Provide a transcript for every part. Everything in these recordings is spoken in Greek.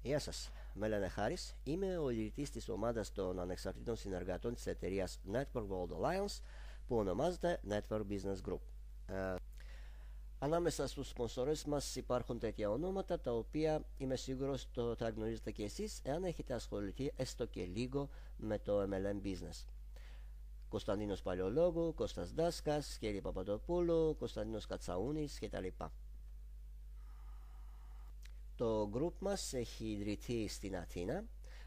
Γεια σας, με λένε Χάρης. Είμαι ο ιδρυτής της ομάδας των ανεξαρτήτων συνεργατών της εταιρείας Network World Alliance που ονομάζεται Network Business Group. Ανάμεσα στους σπονσόρες μας υπάρχουν τέτοια ονόματα τα οποία είμαι σίγουρος το θα γνωρίζετε και εσείς εάν έχετε ασχοληθεί έστω και λίγο με το MLM business. Κωνσταντίνος Παλαιολόγου, Κώστας Δάσκας, Σκέλη Παπαδοπούλου, Κωνσταντίνος Κατσαούνης κτλ. Το group μας έχει ιδρυθεί στην Αθήνα,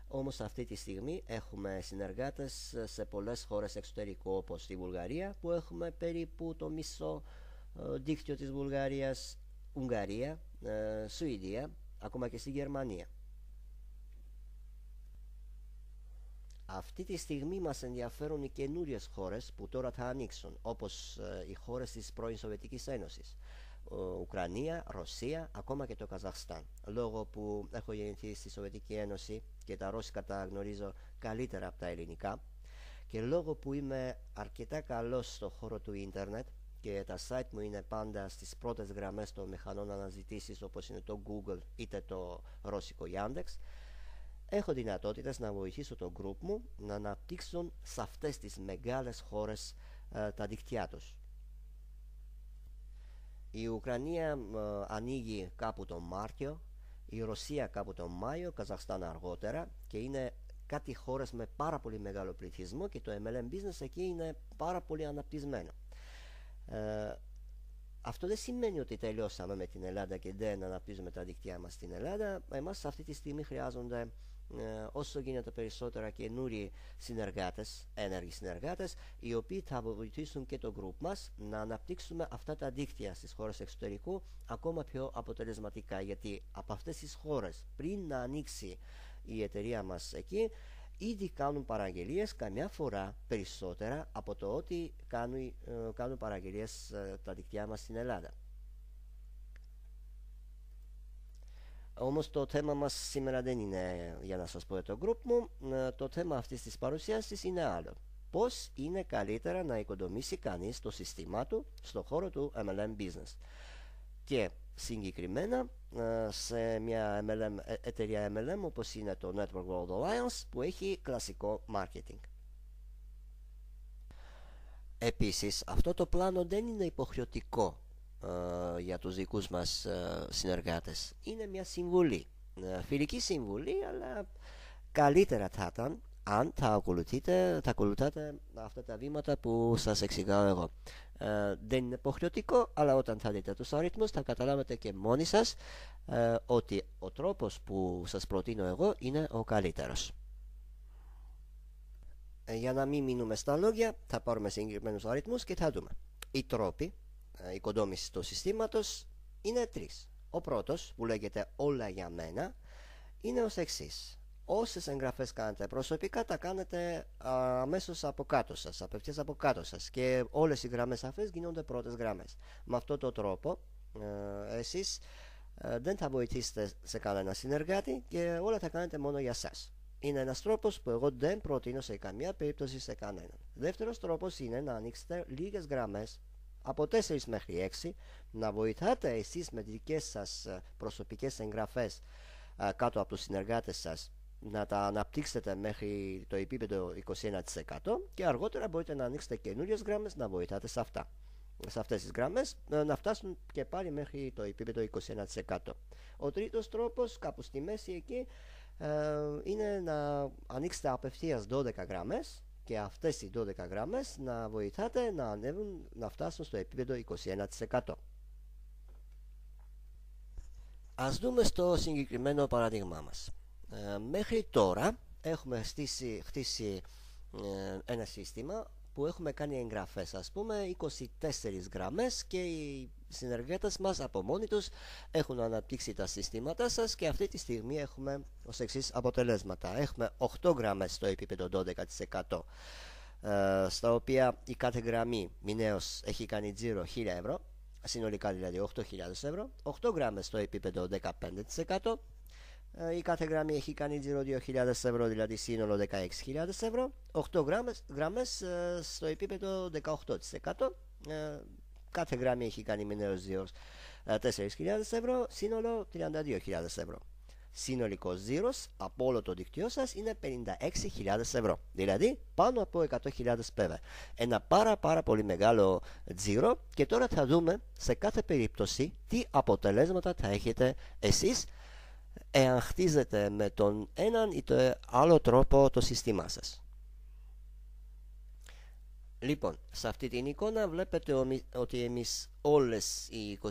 όμως αυτή τη στιγμή έχουμε συνεργάτες σε πολλές χώρες εξωτερικού, όπως στη Βουλγαρία που έχουμε περίπου το μισό δίκτυο της Βουλγαρίας, Ουγγαρία, Σουηδία, ακόμα και στη Γερμανία. Αυτή τη στιγμή μας ενδιαφέρουν οι καινούριες χώρες που τώρα θα ανοίξουν, όπως οι χώρες της πρώην Σοβιετικής Ένωσης, Ουκρανία, Ρωσία, ακόμα και το Καζαχστάν. Λόγω που έχω γεννηθεί στη Σοβιετική Ένωση και τα ρώσικα τα γνωρίζω καλύτερα από τα ελληνικά και λόγω που είμαι αρκετά καλός στο χώρο του ίντερνετ και τα site μου είναι πάντα στις πρώτες γραμμές των μηχανών αναζητήσεις όπως είναι το Google είτε το ρώσικο Yandex, έχω δυνατότητες να βοηθήσω το group μου να αναπτύξουν σε αυτές τις μεγάλες χώρες τα δίκτυά τους. Η Ουκρανία ανοίγει κάπου τον Μάρτιο, η Ρωσία κάπου τον Μάιο, Καζαχστάν αργότερα και είναι κάτι χώρες με πάρα πολύ μεγάλο πληθυσμό και το MLM business εκεί είναι πάρα πολύ αναπτυσμένο. Αυτό δεν σημαίνει ότι τελειώσαμε με την Ελλάδα και δεν αναπτύσσουμε τα δίκτυά μας στην Ελλάδα. Εμάς αυτή τη στιγμή χρειάζονται όσο γίνεται περισσότερα καινούριοι συνεργάτες, ένεργοι συνεργάτες, οι οποίοι θα βοηθήσουν και το group μας να αναπτύξουμε αυτά τα δίκτυα στις χώρες εξωτερικού ακόμα πιο αποτελεσματικά, γιατί από αυτές τις χώρες πριν να ανοίξει η εταιρεία μας εκεί ήδη κάνουν παραγγελίες καμιά φορά περισσότερα από το ότι κάνουν παραγγελίες τα δίκτυά μας στην Ελλάδα. Όμως το θέμα μας σήμερα δεν είναι για να σας πω το group μου. Το θέμα αυτής της παρουσίασης είναι άλλο. Πώς είναι καλύτερα να οικοδομήσει κανείς το σύστημά του στον χώρο του MLM business. Και συγκεκριμένα σε μια εταιρεία MLM όπως είναι το Network World Alliance που έχει κλασικό marketing. Επίσης αυτό το πλάνο δεν είναι υποχρεωτικό για τους δικούς μας συνεργάτες. Είναι μια συμβουλή, φιλική συμβουλή, αλλά καλύτερα θα ήταν αν θα ακολουθάτε αυτά τα βήματα που σας εξηγάω εγώ. Δεν είναι υποχρεωτικό, αλλά όταν θα δείτε τους αριθμούς θα καταλάβετε και μόνοι σας ότι ο τρόπος που σας προτείνω εγώ είναι ο καλύτερος. Για να μην μείνουμε στα λόγια, θα πάρουμε συγκεκριμένους αριθμούς και θα δούμε. Οι τρόποι οικοδόμησης του συστήματος είναι τρεις. Ο πρώτος, που λέγεται όλα για μένα, είναι ως εξής. Όσες εγγραφές κάνετε προσωπικά τα κάνετε αμέσως από κάτω σας, απευθείας από κάτω σας, και όλες οι γραμμές αυτές γίνονται πρώτες γραμμές. Με αυτόν τον τρόπο εσείς δεν θα βοηθήσετε σε κανένα συνεργάτη και όλα θα κάνετε μόνο για σας. Είναι ένας τρόπος που εγώ δεν προτείνω σε καμία περίπτωση σε κανέναν. Δεύτερος τρόπος είναι να ανοίξετε λίγες γραμμές από 4 μέχρι 6, να βοηθάτε εσείς με δικές σας προσωπικές εγγραφές κάτω από τους συνεργάτες σας να τα αναπτύξετε μέχρι το επίπεδο 21% και αργότερα μπορείτε να ανοίξετε καινούριες γραμμές να βοηθάτε σε αυτά. Σε αυτές τις γραμμές να φτάσουν και πάλι μέχρι το επίπεδο 21%. Ο τρίτος τρόπος, κάπου στη μέση εκεί, είναι να ανοίξετε απευθείας 12 γραμμές και αυτές οι 12 γραμμές να βοηθάτε να ανέβουν, να φτάσουν στο επίπεδο 21%. Ας δούμε στο συγκεκριμένο παράδειγμά μας. Μέχρι τώρα έχουμε χτίσει ένα σύστημα που έχουμε κάνει εγγραφές, ας πούμε 24 γραμμές, και οι συνεργάτες μας από μόνοι τους έχουν αναπτύξει τα συστήματά σας και αυτή τη στιγμή έχουμε ως εξής αποτελέσματα. Έχουμε 8 γραμμές στο επίπεδο 12%, στα οποία η κάθε γραμμή μηνιαίως έχει κάνει τζίρο 1.000 ευρώ, συνολικά δηλαδή 8.000 ευρώ, 8 γραμμές στο επίπεδο 15%, η κάθε γραμμή έχει κάνει τζίρο 2.000 ευρώ, δηλαδή σύνολο 16.000 ευρώ, 8 γραμμές στο επίπεδο 18%, κάθε γραμμή έχει κάνει μηνιαίως 4.000 ευρώ, σύνολο 32.000 ευρώ. Συνολικός ζήρος από όλο το δίκτυό σας είναι 56.000 ευρώ. Δηλαδή πάνω από 100.000 ΠΒ. Ένα πάρα πολύ μεγάλο τζίρο, και τώρα θα δούμε σε κάθε περίπτωση τι αποτελέσματα θα έχετε εσείς εάν χτίζετε με τον έναν ή τον άλλο τρόπο το σύστημά σας. Λοιπόν, σε αυτή την εικόνα βλέπετε ότι εμείς όλες οι 24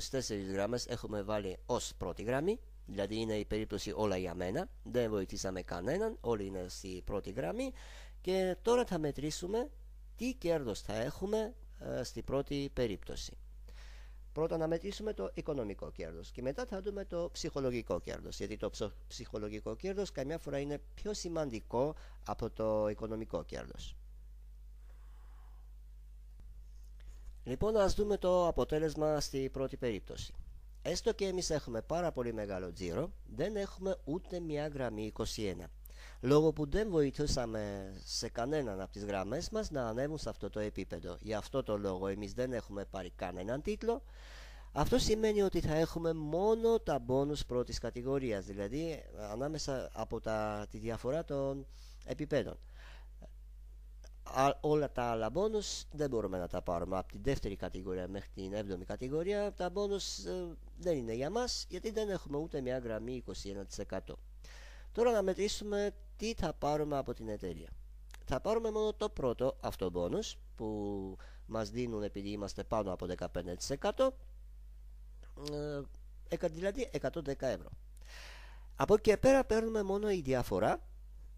γραμμές έχουμε βάλει ως πρώτη γραμμή. Δηλαδή είναι η περίπτωση όλα για μένα, δεν βοηθήσαμε κανέναν, όλοι είναι στη πρώτη γραμμή. Και τώρα θα μετρήσουμε τι κέρδος θα έχουμε στη πρώτη περίπτωση. Πρώτα να μετρήσουμε το οικονομικό κέρδος και μετά θα δούμε το ψυχολογικό κέρδος, γιατί το ψυχολογικό κέρδος καμιά φορά είναι πιο σημαντικό από το οικονομικό κέρδος. Λοιπόν, ας δούμε το αποτέλεσμα στη πρώτη περίπτωση. Έστω και εμείς έχουμε πάρα πολύ μεγάλο τζίρο, δεν έχουμε ούτε μια γραμμή 21. Λόγω που δεν βοηθούσαμε σε κανέναν από τις γραμμές μας να ανέβουν σε αυτό το επίπεδο. Γι' αυτό το λόγο εμείς δεν έχουμε πάρει κανέναν τίτλο. Αυτό σημαίνει ότι θα έχουμε μόνο τα μπόνους πρώτης κατηγορίας, δηλαδή ανάμεσα από τη διαφορά των επιπέδων. Όλα τα άλλα μπόνους δεν μπορούμε να τα πάρουμε. Από τη δεύτερη κατηγορία μέχρι την 7η κατηγορία τα μπόνους δεν είναι για μας, γιατί δεν έχουμε ούτε μια γραμμή 21%. Τώρα να μετρήσουμε τι θα πάρουμε από την εταιρεία. Θα πάρουμε μόνο το πρώτο αυτό μπόνους που μας δίνουν επειδή είμαστε πάνω από 15%, δηλαδή 110 ευρώ. Από εκεί και πέρα παίρνουμε μόνο η διαφορά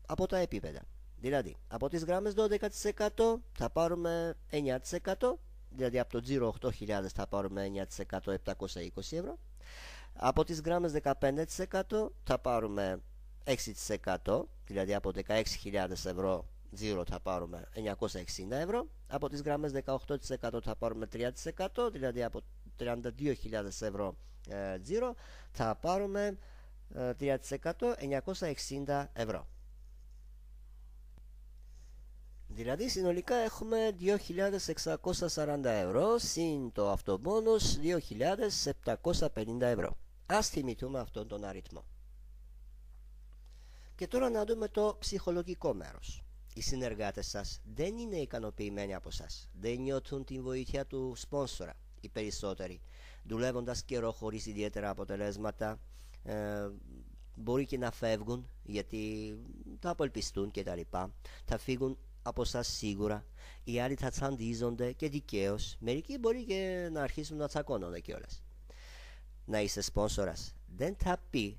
από τα επίπεδα. Δηλαδή από τις γραμμές 12% θα πάρουμε 9%, δηλαδή από το τζίρο 8.000 θα πάρουμε 9%, 720 ευρώ. Από τις γραμμές 15% θα πάρουμε 6%, δηλαδή από 16.000 ευρώ τζίρο θα πάρουμε 960 ευρώ. Από τις γραμμές 18% θα πάρουμε 3%, δηλαδή από 32.000 ευρώ τζίρο θα πάρουμε 3%, 960 ευρώ. Δηλαδή συνολικά έχουμε 2.640 ευρώ συν το αυτομπόνους 2.750 ευρώ. Ας θυμηθούμε αυτόν τον αριθμό. Και τώρα να δούμε το ψυχολογικό μέρος. Οι συνεργάτες σας δεν είναι ικανοποιημένοι από σας. Δεν νιώθουν την βοήθεια του σπόνσορα. Οι περισσότεροι δουλεύοντας καιρό χωρίς ιδιαίτερα αποτελέσματα μπορεί και να φεύγουν γιατί θα απελπιστούν κτλ. Θα φύγουν από σας σίγουρα. Οι άλλοι θα τσαντίζονται και δικαίως. Μερικοί μπορεί και να αρχίσουν να τσακώνονται κιόλας. Να είσαι σπόνσορας δεν θα πει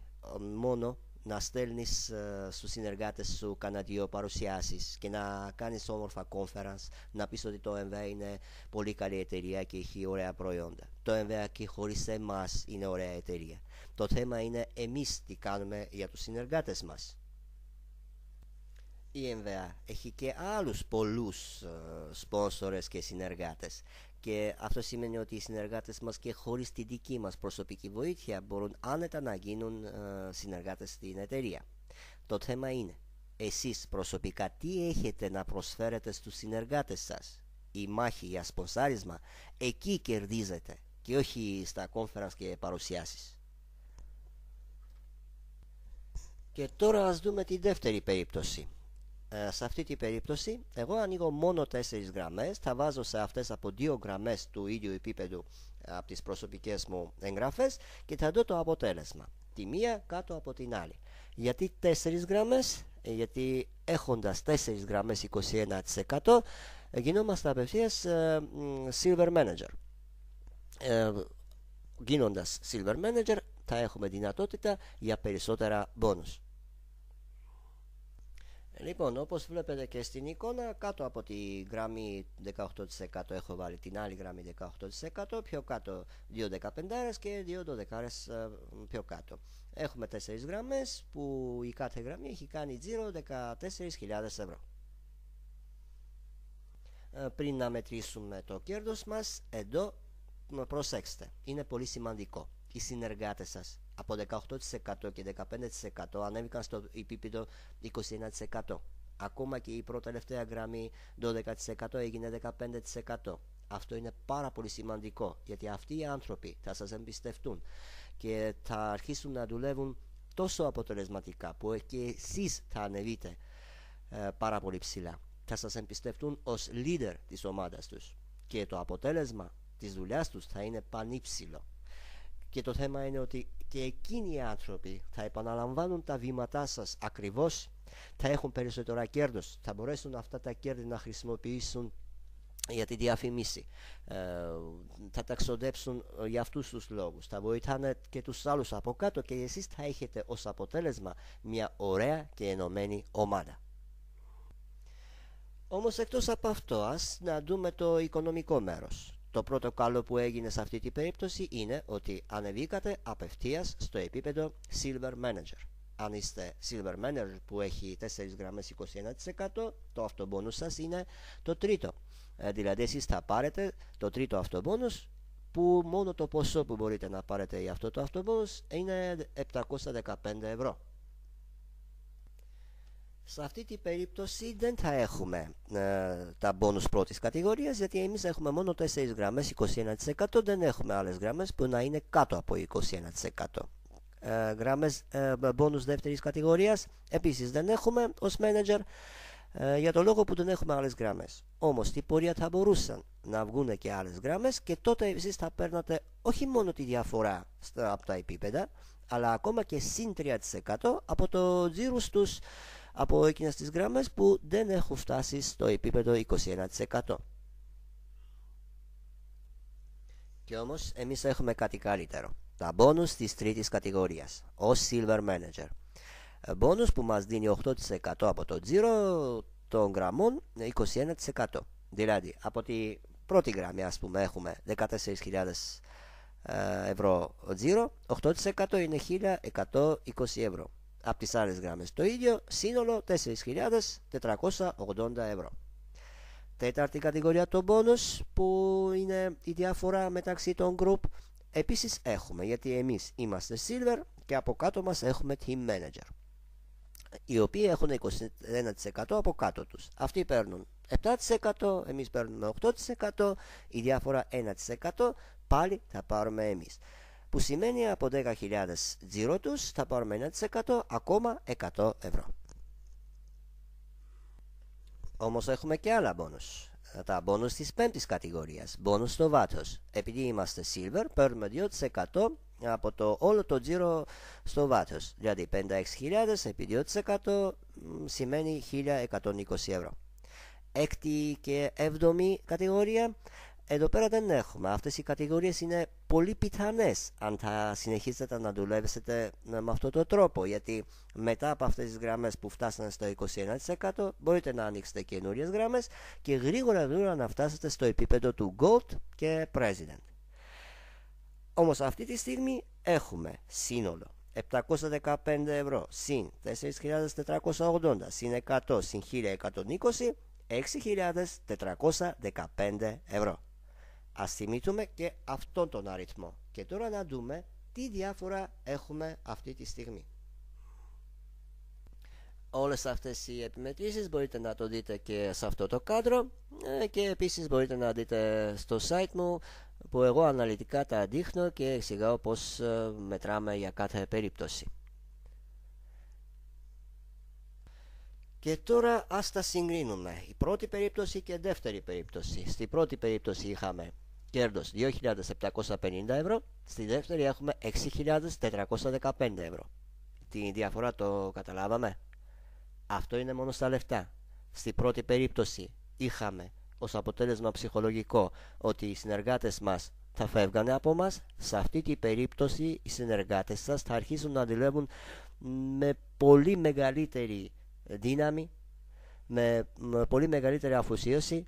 μόνο να στέλνεις στους συνεργάτες σου κάνα δύο παρουσιάσεις και να κάνεις όμορφα conference, να πεις ότι το MVA είναι πολύ καλή εταιρεία και έχει ωραία προϊόντα. Το MVA και χωρίς εμάς είναι ωραία εταιρεία. Το θέμα είναι εμείς τι κάνουμε για τους συνεργάτες μας. Η MVA έχει και άλλους πολλούς σπόνσορες και συνεργάτες, και αυτό σημαίνει ότι οι συνεργάτες μας και χωρίς τη δική μας προσωπική βοήθεια μπορούν άνετα να γίνουν συνεργάτες στην εταιρεία. Το θέμα είναι εσείς προσωπικά τι έχετε να προσφέρετε στους συνεργάτες σας. Η μάχη για σπονσάρισμα εκεί κερδίζετε και όχι στα conference και παρουσιάσεις. Και τώρα ας δούμε τη δεύτερη περίπτωση. Σε αυτή την περίπτωση εγώ ανοίγω μόνο 4 γραμμές, θα βάζω σε αυτές από 2 γραμμές του ίδιου επίπεδου από τις προσωπικές μου εγγραφές και θα δω το αποτέλεσμα, τη μία κάτω από την άλλη. Γιατί 4 γραμμές? Γιατί έχοντας 4 γραμμές 21% γινόμαστε απευθείας Silver Manager. Γίνοντας Silver Manager θα έχουμε δυνατότητα για περισσότερα bonus. Λοιπόν, όπως βλέπετε και στην εικόνα, κάτω από τη γραμμή 18% έχω βάλει την άλλη γραμμή 18%, πιο κάτω 2 δεκαπεντάρες και 2 δωδεκάρες πιο κάτω. Έχουμε 4 γραμμές που η κάθε γραμμή έχει κάνει τζίρο 14.000 ευρώ. Πριν να μετρήσουμε το κέρδος μας, εδώ προσέξτε, είναι πολύ σημαντικό. Οι συνεργάτες σας από 18% και 15% ανέβηκαν στο επίπεδο 21%. Ακόμα και η πρώτη-τελευταία γραμμή 12% έγινε 15%. Αυτό είναι πάρα πολύ σημαντικό, γιατί αυτοί οι άνθρωποι θα σας εμπιστευτούν και θα αρχίσουν να δουλεύουν τόσο αποτελεσματικά που και εσείς θα ανεβείτε πάρα πολύ ψηλά. Θα σας εμπιστευτούν ως leader της ομάδας τους και το αποτέλεσμα της δουλειάς τους θα είναι πανύψηλο. Και το θέμα είναι ότι και εκείνοι οι άνθρωποι θα επαναλαμβάνουν τα βήματά σας ακριβώς, θα έχουν περισσότερα κέρδος, θα μπορέσουν αυτά τα κέρδη να χρησιμοποιήσουν για τη διαφήμιση, θα τα ξοδέψουν για αυτούς τους λόγους, θα βοηθάνε και τους άλλους από κάτω και εσείς θα έχετε ως αποτέλεσμα μια ωραία και ενωμένη ομάδα. Όμως εκτός από αυτό, ας να δούμε το οικονομικό μέρος. Το πρώτο καλό που έγινε σε αυτή την περίπτωση είναι ότι ανεβήκατε απευθείας στο επίπεδο Silver Manager. Αν είστε Silver Manager που έχει 4 γραμμές 21%, το αυτομπόνους σας είναι το τρίτο. Δηλαδή εσείς θα πάρετε το τρίτο αυτομπόνους, που μόνο το ποσό που μπορείτε να πάρετε για αυτό το αυτομπόνους είναι 715 ευρώ. Σε αυτή την περίπτωση δεν θα έχουμε τα μπόνους πρώτης κατηγορίας, γιατί εμείς έχουμε μόνο 4 γραμμές 21%, δεν έχουμε άλλες γραμμές που να είναι κάτω από 21%. Γραμμές μπόνους δεύτερης κατηγορίας επίσης δεν έχουμε ως manager, για το λόγο που δεν έχουμε άλλες γραμμές. Όμως στην πορεία θα μπορούσαν να βγουν και άλλες γραμμές και τότε εσείς θα παίρνατε όχι μόνο τη διαφορά από τα επίπεδα, αλλά ακόμα και συν 3% από το τζίρο τους, από εκείνες τις γραμμές που δεν έχουν φτάσει στο επίπεδο 21%. Και όμως εμείς έχουμε κάτι καλύτερο, τα μπόνους της τρίτης κατηγορίας ως Silver Manager. Μπόνους που μας δίνει 8% από το τζίρο των γραμμών 21%. Δηλαδή από τη πρώτη γραμμή, ας πούμε, έχουμε 14.000 ευρώ τζίρο, 8% είναι 1.120 ευρώ. Από τις άλλες γραμμές το ίδιο, σύνολο 4.480 ευρώ. Τέταρτη κατηγορία το bonus, που είναι η διαφορά μεταξύ των group, επίσης έχουμε, γιατί εμείς είμαστε silver και από κάτω μας έχουμε team manager, οι οποίοι έχουν 21% από κάτω τους. Αυτοί παίρνουν 7%, εμείς παίρνουμε 8%, η διαφορά 1% πάλι θα πάρουμε εμείς, που σημαίνει από 10.000 τζίρο τους θα πάρουμε 1%, ακόμα 100 ευρώ. Όμως έχουμε και άλλα μπόνους. Τα μπόνους της πέμπτης κατηγορίας, μπόνους στο βάθος. Επειδή είμαστε silver, παίρνουμε 2% από το όλο το τζίρο στο βάθος. Δηλαδή 56.000 επί 2% σημαίνει 1.120 ευρώ. Έκτη και έβδομη κατηγορία, εδώ πέρα δεν έχουμε. Αυτές οι κατηγορίες είναι πολύ πιθανές αν θα συνεχίσετε να δουλεύετε με αυτόν τον τρόπο, γιατί μετά από αυτές τις γραμμές που φτάσανε στο 21% μπορείτε να ανοίξετε καινούριες γραμμές και γρήγορα να φτάσετε στο επίπεδο του Gold και President. Όμως αυτή τη στιγμή έχουμε σύνολο 715 ευρώ συν 4.480 συν 100 συν 1.120, 6.415 ευρώ. Ας θυμηθούμε και αυτόν τον αριθμό και τώρα να δούμε τι διάφορα έχουμε αυτή τη στιγμή. Όλες αυτές οι επιμετρήσεις μπορείτε να το δείτε και σε αυτό το κάδρο και επίσης μπορείτε να δείτε στο site μου, που εγώ αναλυτικά τα δείχνω και εξηγάω πως μετράμε για κάθε περίπτωση. Και τώρα ας τα συγκρίνουμε, η πρώτη περίπτωση και η δεύτερη περίπτωση. Στη πρώτη περίπτωση είχαμε κέρδος 2.750 ευρώ, στη δεύτερη έχουμε 6.415 ευρώ. Τη διαφορά το καταλάβαμε? Αυτό είναι μόνο στα λεφτά. Στη πρώτη περίπτωση είχαμε ως αποτέλεσμα ψυχολογικό ότι οι συνεργάτες μας θα φεύγανε από μας. Σε αυτή την περίπτωση οι συνεργάτες σας θα αρχίσουν να δουλεύουν με πολύ μεγαλύτερη δύναμη, με πολύ μεγαλύτερη αφοσίωση,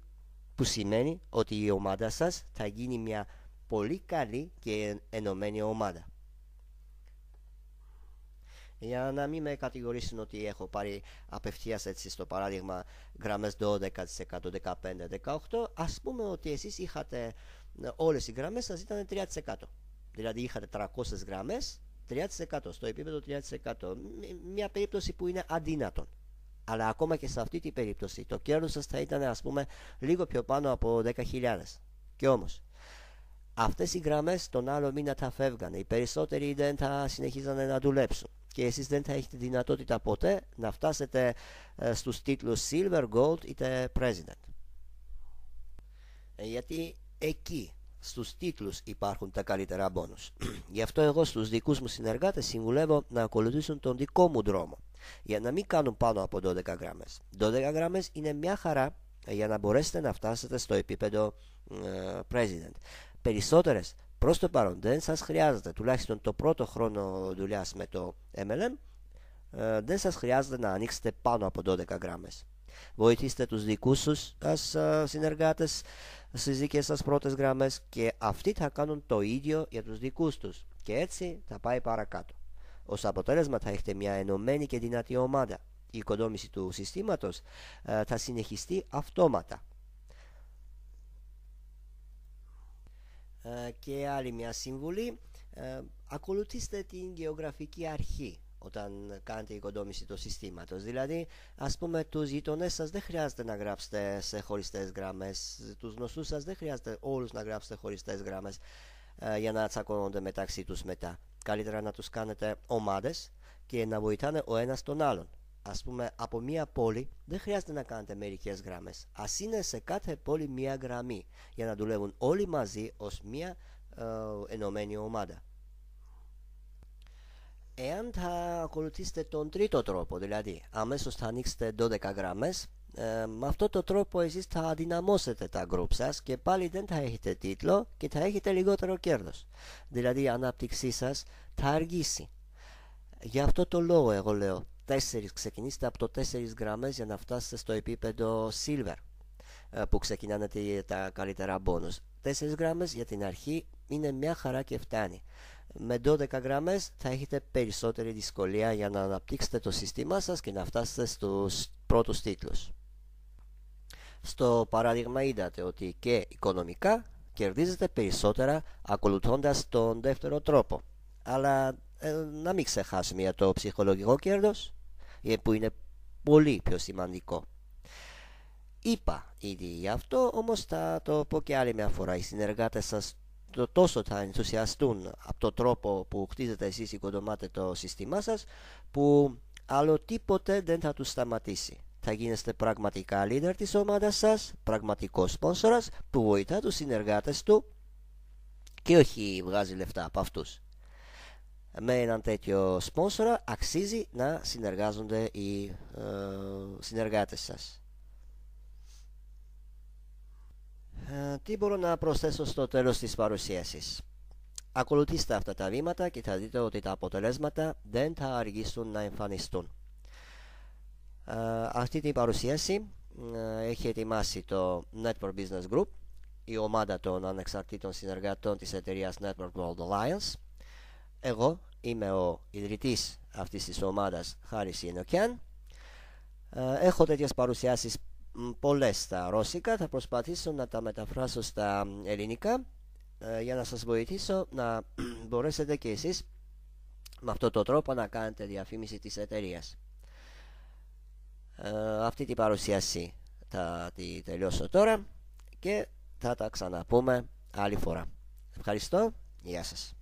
που σημαίνει ότι η ομάδα σας θα γίνει μια πολύ καλή και ενωμένη ομάδα. Για να μην με κατηγορήσουν ότι έχω πάρει απευθείας, έτσι, στο παράδειγμα γραμμές 12%, 15%, 18%, ας πούμε ότι εσείς είχατε, όλες οι γραμμές σας ήταν 3%. Δηλαδή είχατε 300 γραμμές, 3%, στο επίπεδο 3%. Μια περίπτωση που είναι αδύνατον. Αλλά ακόμα και σε αυτή την περίπτωση το κέρδος σας θα ήταν, ας πούμε, λίγο πιο πάνω από 10.000. Και όμως αυτές οι γραμμές τον άλλο μήνα θα φεύγανε, οι περισσότεροι δεν θα συνεχίζανε να δουλέψουν. και εσείς δεν θα έχετε δυνατότητα ποτέ να φτάσετε στους τίτλους Silver, Gold είτε President. Γιατί εκεί στους τίτλους υπάρχουν τα καλύτερα μπόνους. Γι' αυτό εγώ στους δικούς μου συνεργάτες συμβουλεύω να ακολουθήσουν τον δικό μου δρόμο, για να μην κάνουν πάνω από 12 γραμμές. 12 γραμμές είναι μια χαρά για να μπορέσετε να φτάσετε στο επίπεδο President. Περισσότερες προς το παρόν δεν σας χρειάζεται, τουλάχιστον το πρώτο χρόνο δουλειάς με το MLM, δεν σας χρειάζεται να ανοίξετε πάνω από 12 γραμμές. Βοηθήστε τους δικούς σας συνεργάτες στις δικές σας πρώτες γραμμές και αυτοί θα κάνουν το ίδιο για τους δικούς τους, και έτσι θα πάει παρακάτω. Ως αποτέλεσμα θα έχετε μια ενωμένη και δυνατή ομάδα. Η οικοδόμηση του συστήματος θα συνεχιστεί αυτόματα. Και άλλη μια συμβουλή, ακολουθήστε την γεωγραφική αρχή όταν κάνετε οικοδόμηση του συστήματος. Δηλαδή, ας πούμε, τους γειτονές σας δεν χρειάζεται να γράψετε σε χωριστές γραμμές, τους γνωστούς σας δεν χρειάζεται όλους να γράψετε χωριστές γραμμές για να τσακώνονται μεταξύ τους μετά. Καλύτερα να τους κάνετε ομάδες και να βοηθάνε ο ένας τον άλλον. Ας πούμε, από μία πόλη δεν χρειάζεται να κάνετε μερικές γραμμές. Ας είναι σε κάθε πόλη μία γραμμή για να δουλεύουν όλοι μαζί ως μία ενωμένη ομάδα. Εάν θα ακολουθήσετε τον τρίτο τρόπο, δηλαδή αμέσως θα ανοίξετε 12 γραμμές, με αυτόν τον τρόπο εσείς θα αδυναμώσετε τα group σας και πάλι δεν θα έχετε τίτλο και θα έχετε λιγότερο κέρδος. Δηλαδή η ανάπτυξή σας θα αργήσει. Γι' αυτό το λόγο εγώ λέω, ξεκινήστε από το 4 γραμμές για να φτάσετε στο επίπεδο Silver, που ξεκινάνε τα καλύτερα bonus. 4 γραμμές για την αρχή είναι μια χαρά και φτάνει. Με 12 γραμμές θα έχετε περισσότερη δυσκολία για να αναπτύξετε το σύστημά σας και να φτάσετε στους πρώτους τίτλους. Στο παράδειγμα είδατε ότι και οικονομικά κερδίζετε περισσότερα ακολουθώντας τον δεύτερο τρόπο. Αλλά να μην ξεχάσουμε για το ψυχολογικό κέρδος, που είναι πολύ πιο σημαντικό. Είπα ήδη γι' αυτό, όμως θα το πω και άλλη μια φορά. Οι συνεργάτες σας τόσο θα ενθουσιαστούν από τον τρόπο που χτίζετε εσείς, οικοδομάτε το σύστημά σας, που άλλο τίποτε δεν θα τους σταματήσει. Θα γίνεστε πραγματικά leader της ομάδας σας, πραγματικός σπόνσορας που βοηθά τους συνεργάτες του και όχι βγάζει λεφτά από αυτούς. Με έναν τέτοιο σπόνσορα αξίζει να συνεργάζονται οι συνεργάτες σας. Τι μπορώ να προσθέσω στο τέλος της παρουσίασης? Ακολουθήστε αυτά τα βήματα και θα δείτε ότι τα αποτελέσματα δεν θα αργήσουν να εμφανιστούν. Αυτή την παρουσίαση έχει ετοιμάσει το Network Business Group, η ομάδα των ανεξαρτήτων συνεργατών της εταιρείας Network World Alliance. Εγώ είμαι ο ιδρυτής αυτής της ομάδας, Χάρης Ιενοκιάν. Έχω τέτοιες παρουσιάσεις πολλές στα ρώσικα, θα προσπαθήσω να τα μεταφράσω στα ελληνικά για να σας βοηθήσω να μπορέσετε και εσείς με αυτόν τον τρόπο να κάνετε διαφήμιση της εταιρείας. Αυτή την παρουσίαση θα τη τελειώσω τώρα και θα τα ξαναπούμε άλλη φορά. Ευχαριστώ, γεια σας.